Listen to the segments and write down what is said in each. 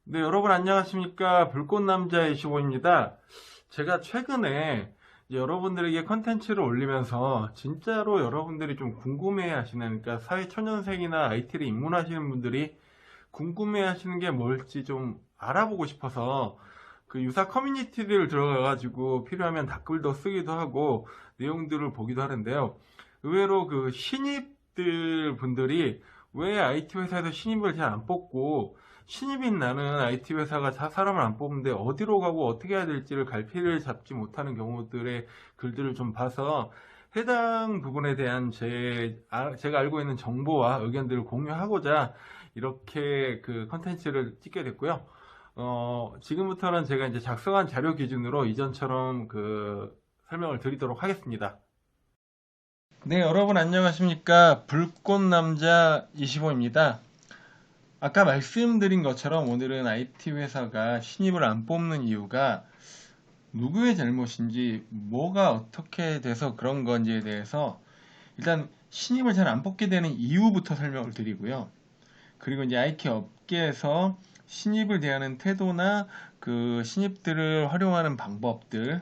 네, 여러분 안녕하십니까. 불꽃남자 25입니다. 제가 최근에 이제 여러분들에게 컨텐츠를 올리면서 진짜로 여러분들이 좀 궁금해 하시는, 그러니까 사회 초년생이나 IT를 입문하시는 분들이 궁금해 하시는 게 뭘지 좀 알아보고 싶어서 그 유사 커뮤니티를 들어가가지고 필요하면 댓글도 쓰기도 하고 내용들을 보기도 하는데요. 의외로 그 신입들 분들이 왜 IT 회사에서 신입을 잘 안 뽑고 신입인 나는 IT 회사가 사람을 안 뽑는데 어디로 가고 어떻게 해야 될지를 갈피를 잡지 못하는 경우들의 글들을 좀 봐서 해당 부분에 대한 제가 알고 있는 정보와 의견들을 공유하고자 이렇게 그 컨텐츠를 찍게 됐고요. 지금부터는 제가 이제 작성한 자료 기준으로 이전처럼 그 설명을 드리도록 하겠습니다. 네, 여러분 안녕하십니까. 불꽃남자 25입니다. 아까 말씀드린 것처럼 오늘은 IT 회사가 신입을 안 뽑는 이유가 누구의 잘못인지, 뭐가 어떻게 돼서 그런 건지에 대해서 일단 신입을 잘 안 뽑게 되는 이유부터 설명을 드리고요. 그리고 이제 IT 업계에서 신입을 대하는 태도나 그 신입들을 활용하는 방법들,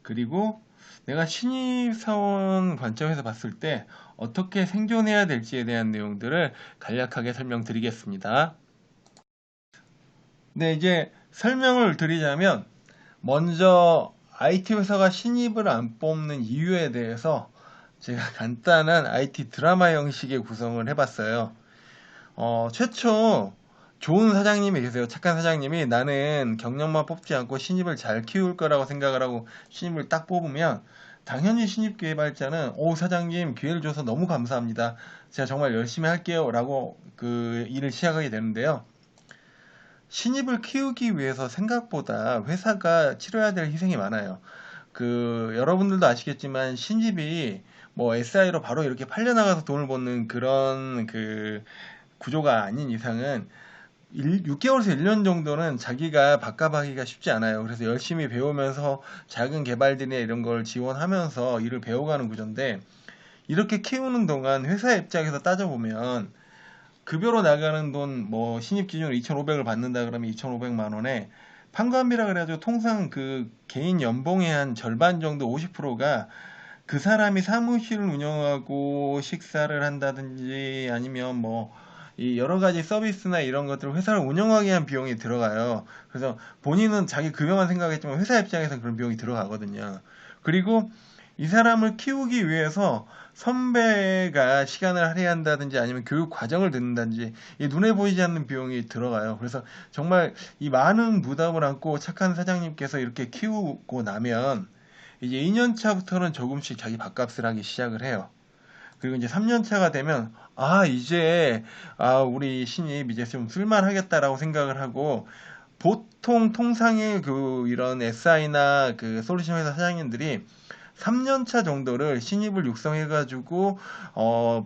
그리고 내가 신입사원 관점에서 봤을 때 어떻게 생존해야 될지에 대한 내용들을 간략하게 설명드리겠습니다. 네, 이제 설명을 드리자면 먼저 IT 회사가 신입을 안 뽑는 이유에 대해서 제가 간단한 IT 드라마 형식의 구성을 해봤어요. 최초 좋은 사장님이 계세요. 착한 사장님이 나는 경력만 뽑지 않고 신입을 잘 키울 거라고 생각을 하고 신입을 딱 뽑으면 당연히 신입 개발자는 오 사장님 기회를 줘서 너무 감사합니다. 제가 정말 열심히 할게요 라고 그 일을 시작하게 되는데요. 신입을 키우기 위해서 생각보다 회사가 치러야 될 희생이 많아요. 그 여러분들도 아시겠지만 신입이 뭐 SI로 바로 이렇게 팔려나가서 돈을 버는 그런 그 구조가 아닌 이상은 6개월에서 1년 정도는 자기가 밥값하기가 쉽지 않아요. 그래서 열심히 배우면서 작은 개발들이나 이런 걸 지원하면서 일을 배워가는 구조인데 이렇게 키우는 동안 회사 입장에서 따져보면 급여로 나가는 돈 뭐 신입 기준으로 2,500을 받는다 그러면 2,500만 원에 판관비라 그래가지고 통상 그 개인 연봉의 한 절반 정도 50%가 그 사람이 사무실을 운영하고 식사를 한다든지 아니면 뭐 이 여러 가지 서비스나 이런 것들을 회사를 운영하기 위한 비용이 들어가요. 그래서 본인은 자기 급여만 생각했지만 회사 입장에서는 그런 비용이 들어가거든요. 그리고 이 사람을 키우기 위해서 선배가 시간을 할애한다든지 아니면 교육 과정을 듣는다든지 이 눈에 보이지 않는 비용이 들어가요. 그래서 정말 이 많은 부담을 안고 착한 사장님께서 이렇게 키우고 나면 이제 2년 차부터는 조금씩 자기 밥값을 하기 시작을 해요. 그리고 이제 3년 차가 되면 이제 우리 신입 이제 좀 쓸만하겠다라고 생각을 하고 보통 통상의 그 이런 SI나 그 솔루션 회사 사장님들이 3년 차 정도를 신입을 육성해가지고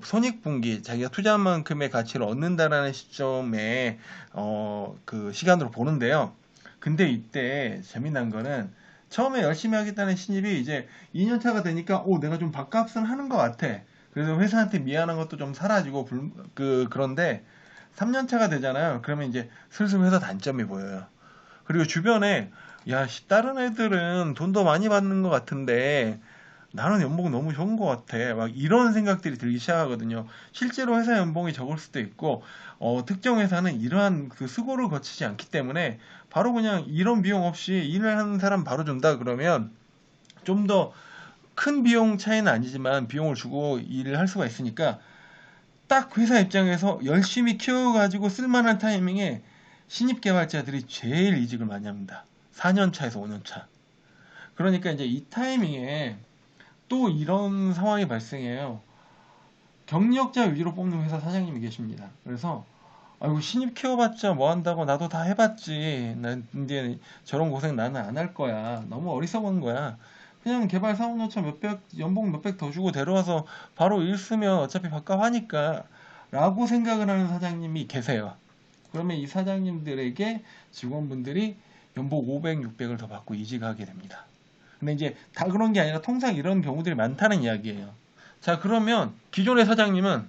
손익분기 자기가 투자한 만큼의 가치를 얻는다라는 시점에 그 시간으로 보는데요. 근데 이때 재미난 거는 처음에 열심히 하겠다는 신입이 이제 2년 차가 되니까 내가 좀 밥값은 하는 것 같아. 그래서 회사한테 미안한 것도 좀 사라지고 그런데 3년 차가 되잖아요. 그러면 이제 슬슬 회사 단점이 보여요. 그리고 주변에 다른 애들은 돈도 많이 받는 것 같은데 나는 연봉 너무 좋은 것 같아. 막 이런 생각들이 들기 시작하거든요. 실제로 회사 연봉이 적을 수도 있고, 특정 회사는 이러한 그 수고를 거치지 않기 때문에 바로 그냥 이런 비용 없이 일을 하는 사람 바로 준다 그러면 좀 더 큰 비용 차이는 아니지만 비용을 주고 일을 할 수가 있으니까 딱 회사 입장에서 열심히 키워가지고 쓸만한 타이밍에 신입 개발자들이 제일 이직을 많이 합니다. 4년 차에서 5년 차. 그러니까 이제 이 타이밍에 또 이런 상황이 발생해요. 경력자 위주로 뽑는 회사 사장님이 계십니다. 그래서 아이고 신입 키워봤자 뭐 한다고 나도 다 해봤지. 난 이제 저런 고생 나는 안 할 거야. 너무 어리석은 거야. 그냥 개발 사원노차 몇백 연봉 몇백 더 주고 데려와서 바로 일 쓰면 어차피 밥값 하니까 라고 생각을 하는 사장님이 계세요. 그러면 이 사장님들에게 직원분들이 연봉 500, 600을 더 받고 이직하게 됩니다. 근데 이제 다 그런 게 아니라 통상 이런 경우들이 많다는 이야기예요. 자, 그러면 기존의 사장님은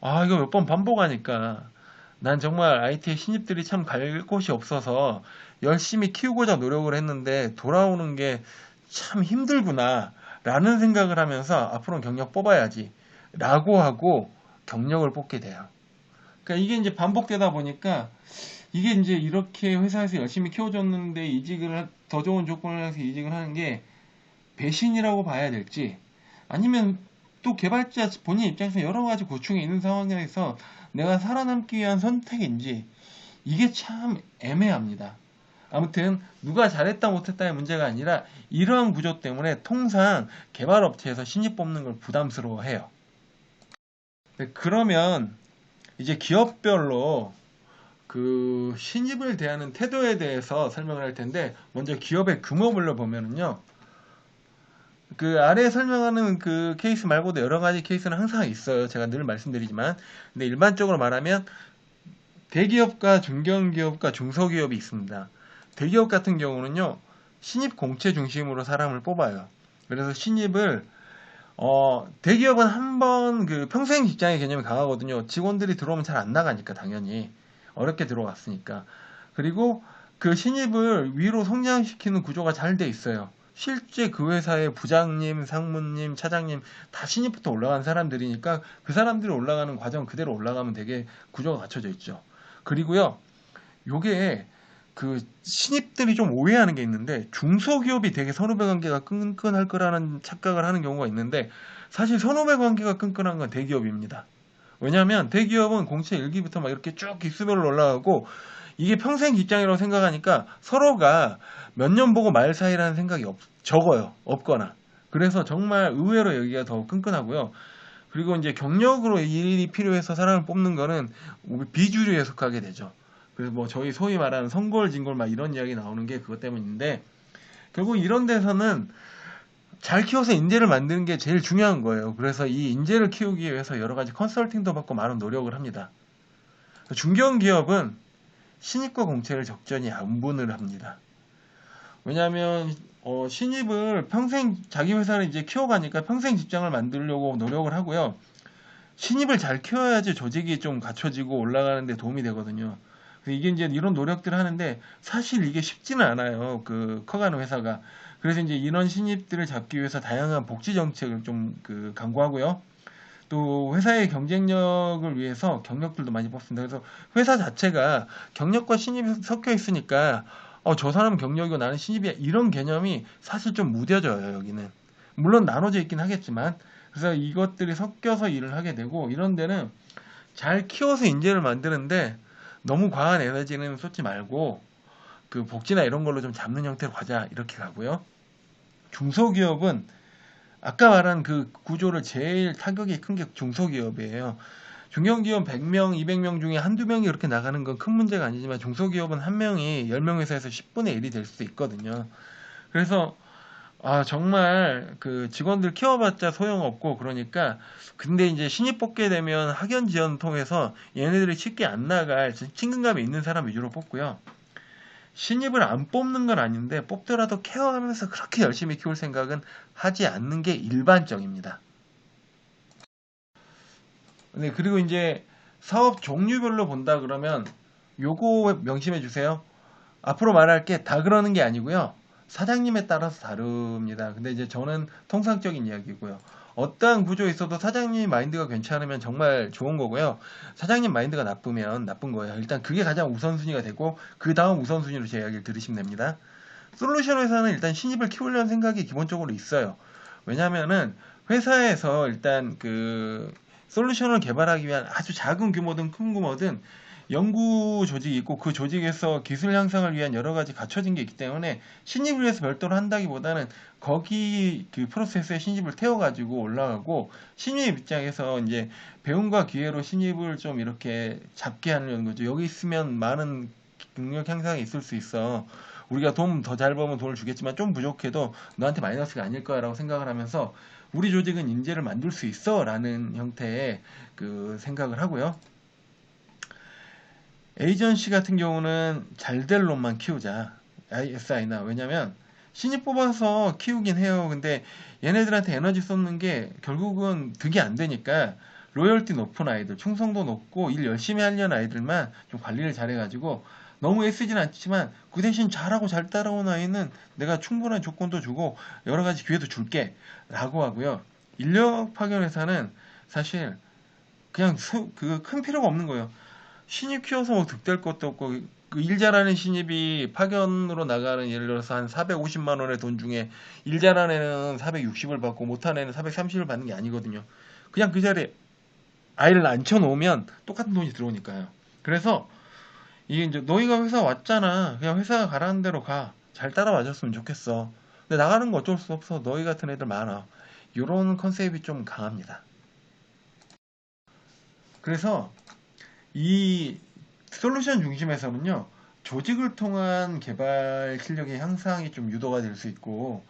이거 몇 번 반복하니까 난 정말 IT 신입들이 참 갈 곳이 없어서 열심히 키우고자 노력을 했는데 돌아오는 게 참 힘들구나 라는 생각을 하면서 앞으로는 경력 뽑아야지 라고 하고 경력을 뽑게 돼요. 그러니까 이게 이제 반복되다 보니까 이게 이제 이렇게 회사에서 열심히 키워줬는데 더 좋은 조건을 해서 이직을 하는 게 배신이라고 봐야 될지, 아니면 또 개발자 본인 입장에서 여러 가지 고충이 있는 상황에서 내가 살아남기 위한 선택인지, 이게 참 애매합니다. 아무튼 누가 잘했다 못했다의 문제가 아니라 이러한 구조 때문에 통상 개발업체에서 신입 뽑는 걸 부담스러워해요. 그러면 이제 기업별로 그 신입을 대하는 태도에 대해서 설명을 할 텐데, 먼저 기업의 규모별로 보면은요, 그 아래에 설명하는 그 케이스 말고도 여러 가지 케이스는 항상 있어요. 제가 늘 말씀드리지만. 근데 일반적으로 말하면 대기업과 중견기업과 중소기업이 있습니다. 대기업 같은 경우는요, 신입 공채 중심으로 사람을 뽑아요. 그래서 신입을 대기업은 한번 그 평생 직장의 개념이 강하거든요. 직원들이 들어오면 잘 안 나가니까, 당연히 어렵게 들어갔으니까. 그리고 그 신입을 위로 성장시키는 구조가 잘 돼 있어요. 실제 그 회사의 부장님, 상무님, 차장님 다 신입부터 올라간 사람들이니까 그 사람들이 올라가는 과정 그대로 올라가면 되게 구조가 갖춰져 있죠. 그리고요, 요게 그 신입들이 좀 오해하는 게 있는데, 중소기업이 되게 선후배 관계가 끈끈할 거라는 착각을 하는 경우가 있는데, 사실 선후배 관계가 끈끈한 건 대기업입니다. 왜냐하면 대기업은 공채 1기부터 막 이렇게 쭉 기수별로 올라가고, 이게 평생 직장이라고 생각하니까 서로가 몇 년 보고 말 사이라는 생각이 적어요. 없거나. 그래서 정말 의외로 여기가 더 끈끈하고요. 그리고 이제 경력으로 일이 필요해서 사람을 뽑는 거는 비주류에 속하게 되죠. 그래서 뭐 저희 소위 말하는 성골, 진골 막 이런 이야기 나오는 게 그것 때문인데, 결국 이런 데서는 잘 키워서 인재를 만드는 게 제일 중요한 거예요. 그래서 이 인재를 키우기 위해서 여러 가지 컨설팅도 받고 많은 노력을 합니다. 중견기업은 신입과 공채를 적절히 안 분을 합니다. 왜냐하면 신입을 평생 자기 회사를 이제 키워가니까 평생 직장을 만들려고 노력을 하고요. 신입을 잘 키워야지 조직이 좀 갖춰지고 올라가는 데 도움이 되거든요. 그래서 이게 이제 이런 노력들을 하는데 사실 이게 쉽지는 않아요. 그 커가는 회사가. 그래서 이제 이런 신입들을 잡기 위해서 다양한 복지 정책을 좀 강구하고요. 또 회사의 경쟁력을 위해서 경력들도 많이 뽑습니다. 그래서 회사 자체가 경력과 신입이 섞여 있으니까 저 사람은 경력이고 나는 신입이야, 이런 개념이 사실 좀 무뎌져요. 여기는 물론 나눠져 있긴 하겠지만, 그래서 이것들이 섞여서 일을 하게 되고, 이런 데는 잘 키워서 인재를 만드는데 너무 과한 에너지는 쏟지 말고 그 복지나 이런 걸로 좀 잡는 형태로 가자, 이렇게 가고요. 중소기업은 아까 말한 그 구조를 제일 타격이 큰 게 중소기업이에요. 중견기업 100명, 200명 중에 한두 명이 그렇게 나가는 건 큰 문제가 아니지만, 중소기업은 한 명이 10명 회사에서 10분의 1이 될 수도 있거든요. 그래서 정말 그 직원들 키워봤자 소용없고, 그러니까 근데 이제 신입 뽑게 되면 학연 지원 통해서 얘네들이 쉽게 안 나갈 친근감이 있는 사람 위주로 뽑고요. 신입을 안 뽑는 건 아닌데 뽑더라도 케어하면서 그렇게 열심히 키울 생각은 하지 않는 게 일반적입니다. 네, 그리고 이제 사업 종류별로 본다 그러면 요거 명심해 주세요. 앞으로 말할 게 다 그러는 게 아니고요. 사장님에 따라서 다릅니다. 근데 이제 저는 통상적인 이야기고요. 어떠한 구조에 있어도 사장님 마인드가 괜찮으면 정말 좋은 거고요. 사장님 마인드가 나쁘면 나쁜 거예요. 일단 그게 가장 우선순위가 되고, 그 다음 우선순위로 제 이야기를 들으시면 됩니다. 솔루션 회사는 일단 신입을 키우려는 생각이 기본적으로 있어요. 왜냐면은 회사에서 일단 그 솔루션을 개발하기 위한 아주 작은 규모든 큰 규모든 연구 조직이 있고, 그 조직에서 기술 향상을 위한 여러 가지 갖춰진 게 있기 때문에 신입을 위해서 별도로 한다기보다는 거기 그 프로세스에 신입을 태워가지고 올라가고, 신입 입장에서 이제 배움과 기회로 신입을 좀 이렇게 잡게 하는 거죠. 여기 있으면 많은 능력 향상이 있을 수 있어. 우리가 돈 더 잘 벌면 돈을 주겠지만 좀 부족해도 너한테 마이너스가 아닐 거야 라고 생각을 하면서 우리 조직은 인재를 만들 수 있어 라는 형태의 그 생각을 하고요. 에이전시 같은 경우는 잘 될 놈만 키우자, SI나. 왜냐면 신입 뽑아서 키우긴 해요. 근데 얘네들한테 에너지 쏟는 게 결국은 득이 안 되니까 로열티 높은 아이들, 충성도 높고 일 열심히 하려는 아이들만 좀 관리를 잘해가지고 너무 애쓰진 않지만 그 대신 잘하고 잘 따라온 아이는 내가 충분한 조건도 주고 여러 가지 기회도 줄게 라고 하고요. 인력 파견 회사는 사실 그냥 그 큰 필요가 없는 거예요. 신입 키워서 뭐 득될 것도 없고 그 일 잘하는 신입이 파견으로 나가는 예를 들어서 한 450만 원의 돈 중에 일 잘하는 애는 460을 받고 못하는 애는 430을 받는 게 아니거든요. 그냥 그 자리에 아이를 앉혀놓으면 똑같은 돈이 들어오니까요. 그래서 이게 이제 너희가 회사 왔잖아. 그냥 회사 가라는 대로 가. 잘 따라와줬으면 좋겠어. 근데 나가는 거 어쩔 수 없어. 너희 같은 애들 많아. 이런 컨셉이 좀 강합니다. 그래서 이 솔루션 중심에서는요, 조직을 통한 개발 실력의 향상이 좀 유도가 될 수 있고,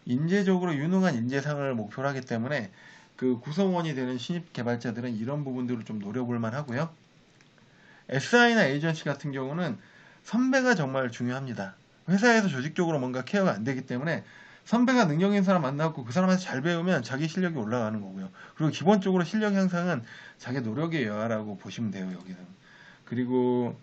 인재적으로 유능한 인재상을 목표로 하기 때문에 그 구성원이 되는 신입 개발자들은 이런 부분들을 좀 노려볼 만 하고요. SI나 에이전시 같은 경우는 선배가 정말 중요합니다. 회사에서 조직적으로 뭔가 케어가 안 되기 때문에 선배가 능력 있는 사람 만나고 그 사람한테 잘 배우면 자기 실력이 올라가는 거고요. 그리고 기본적으로 실력 향상은 자기 노력의 여하라고 보시면 돼요, 여기는. 그리고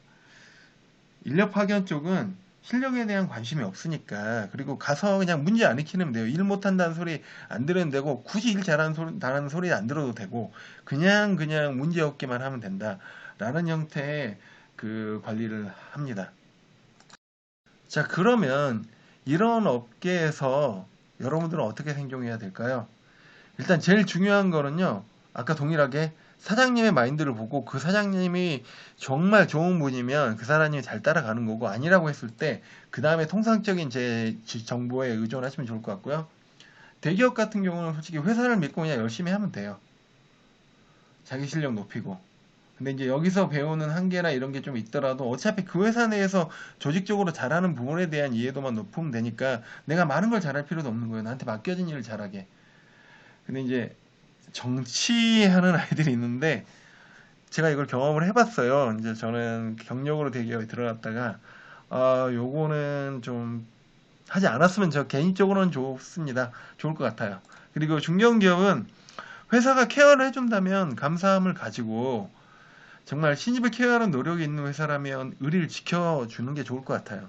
인력 파견 쪽은 실력에 대한 관심이 없으니까, 그리고 가서 그냥 문제 안 익히면 돼요. 일 못한다는 소리 안 들어도 되고, 굳이 일 잘하는 소리 안 들어도 되고, 그냥 문제 없기만 하면 된다 라는 형태의 그 관리를 합니다. 자, 그러면 이런 업계에서 여러분들은 어떻게 생존해야 될까요? 일단 제일 중요한 거는요, 아까 동일하게 사장님의 마인드를 보고 그 사장님이 정말 좋은 분이면 그 사람이 잘 따라가는 거고, 아니라고 했을 때 그 다음에 통상적인 제 정보에 의존하시면 좋을 것 같고요. 대기업 같은 경우는 솔직히 회사를 믿고 그냥 열심히 하면 돼요. 자기 실력 높이고. 근데 이제 여기서 배우는 한계나 이런 게 좀 있더라도 어차피 그 회사 내에서 조직적으로 잘하는 부분에 대한 이해도만 높으면 되니까 내가 많은 걸 잘할 필요도 없는 거예요. 나한테 맡겨진 일을 잘하게. 근데 이제 정치하는 아이들이 있는데, 제가 이걸 경험을 해봤어요. 이제 저는 경력으로 대기업에 들어갔다가, 요거는 좀 하지 않았으면 저 개인적으로는 좋습니다. 좋을 것 같아요. 그리고 중견기업은 회사가 케어를 해준다면 감사함을 가지고 정말 신입을 케어하는 노력이 있는 회사라면 의리를 지켜주는 게 좋을 것 같아요.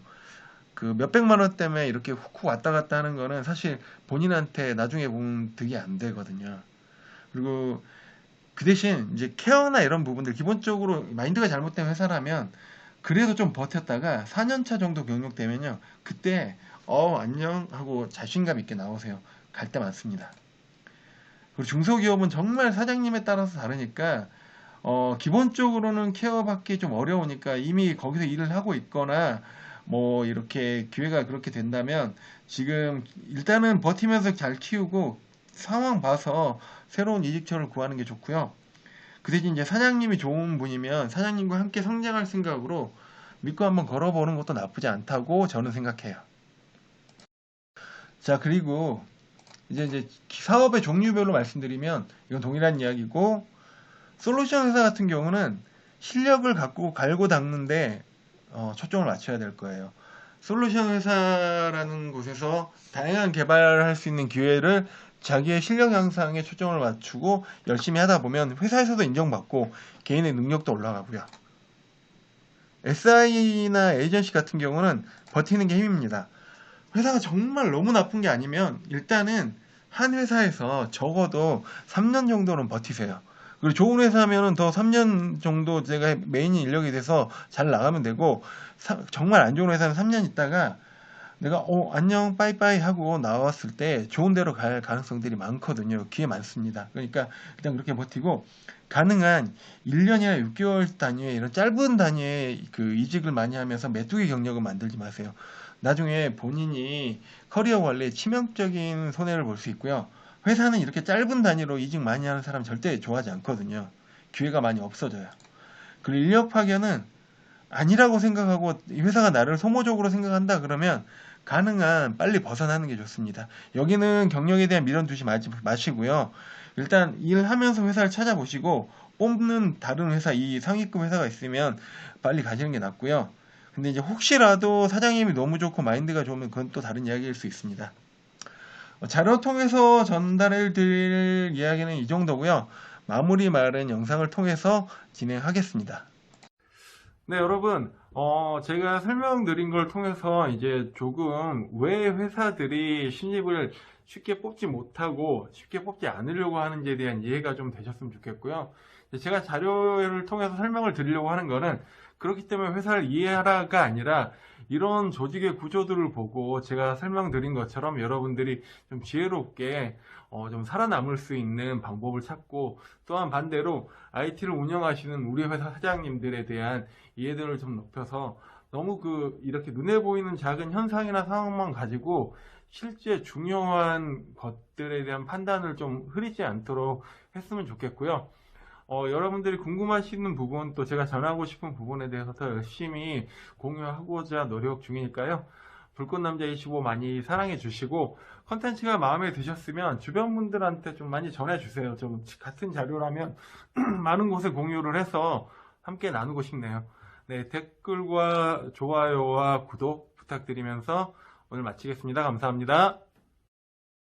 그 몇백만 원 때문에 이렇게 훅훅 왔다 갔다 하는 거는 사실 본인한테 나중에 보면 득이 안 되거든요. 그리고 그 대신 이제 케어나 이런 부분들, 기본적으로 마인드가 잘못된 회사라면 그래도 좀 버텼다가 4년차 정도 경력 되면요, 그때 안녕 하고 자신감 있게 나오세요. 갈 때 많습니다. 그리고 중소기업은 정말 사장님에 따라서 다르니까 기본적으로는 케어받기 좀 어려우니까 이미 거기서 일을 하고 있거나 뭐 이렇게 기회가 그렇게 된다면 지금 일단은 버티면서 잘 키우고 상황 봐서 새로운 이직처를 구하는 게 좋고요. 그 대신 이제 사장님이 좋은 분이면 사장님과 함께 성장할 생각으로 믿고 한번 걸어보는 것도 나쁘지 않다고 저는 생각해요. 자, 그리고 이제 사업의 종류별로 말씀드리면 이건 동일한 이야기고, 솔루션 회사 같은 경우는 실력을 갖고 갈고 닦는데 초점을 맞춰야 될 거예요. 솔루션 회사라는 곳에서 다양한 개발을 할 수 있는 기회를 자기의 실력 향상에 초점을 맞추고 열심히 하다 보면 회사에서도 인정받고 개인의 능력도 올라가고요. SI나 에이전시 같은 경우는 버티는 게 힘입니다. 회사가 정말 너무 나쁜 게 아니면 일단은 한 회사에서 적어도 3년 정도는 버티세요. 그리고 좋은 회사면은 더 3년 정도 제가 메인 인력이 돼서 잘 나가면 되고, 정말 안 좋은 회사는 3년 있다가 내가 안녕 빠이빠이 하고 나왔을 때 좋은 데로 갈 가능성들이 많거든요. 기회 많습니다. 그러니까 일단 그렇게 버티고, 가능한 1년이나 6개월 단위의 이런 짧은 단위의 그 이직을 많이 하면서 메뚜기 경력을 만들지 마세요. 나중에 본인이 커리어 관리에 치명적인 손해를 볼 수 있고요. 회사는 이렇게 짧은 단위로 이직 많이 하는 사람 절대 좋아하지 않거든요. 기회가 많이 없어져요. 그리고 인력 파견은 아니라고 생각하고 회사가 나를 소모적으로 생각한다 그러면 가능한 빨리 벗어나는 게 좋습니다. 여기는 경력에 대한 미련 두지 마시고요. 일단 일하면서 회사를 찾아보시고 뽑는 다른 회사, 이 상위급 회사가 있으면 빨리 가시는 게 낫고요. 근데 이제 혹시라도 사장님이 너무 좋고 마인드가 좋으면 그건 또 다른 이야기일 수 있습니다. 자료 통해서 전달해 드릴 이야기는 이 정도고요. 마무리 말은 영상을 통해서 진행하겠습니다. 네, 여러분, 제가 설명드린 걸 통해서 이제 조금 왜 회사들이 신입을 쉽게 뽑지 못하고 쉽게 뽑지 않으려고 하는지에 대한 이해가 좀 되셨으면 좋겠고요. 제가 자료를 통해서 설명을 드리려고 하는 거는 그렇기 때문에 회사를 이해하라가 아니라 이런 조직의 구조들을 보고 제가 설명드린 것처럼 여러분들이 좀 지혜롭게 좀 살아남을 수 있는 방법을 찾고, 또한 반대로 IT를 운영하시는 우리 회사 사장님들에 대한 이해도를 좀 높여서 너무 이렇게 눈에 보이는 작은 현상이나 상황만 가지고 실제 중요한 것들에 대한 판단을 좀 흐리지 않도록 했으면 좋겠고요. 여러분들이 궁금하시는 부분, 또 제가 전하고 싶은 부분에 대해서 더 열심히 공유하고자 노력 중이니까요. 불꽃남자 25 많이 사랑해 주시고, 컨텐츠가 마음에 드셨으면 주변 분들한테 좀 많이 전해 주세요. 좀 같은 자료라면 많은 곳에 공유를 해서 함께 나누고 싶네요. 네, 댓글과 좋아요와 구독 부탁드리면서 오늘 마치겠습니다. 감사합니다.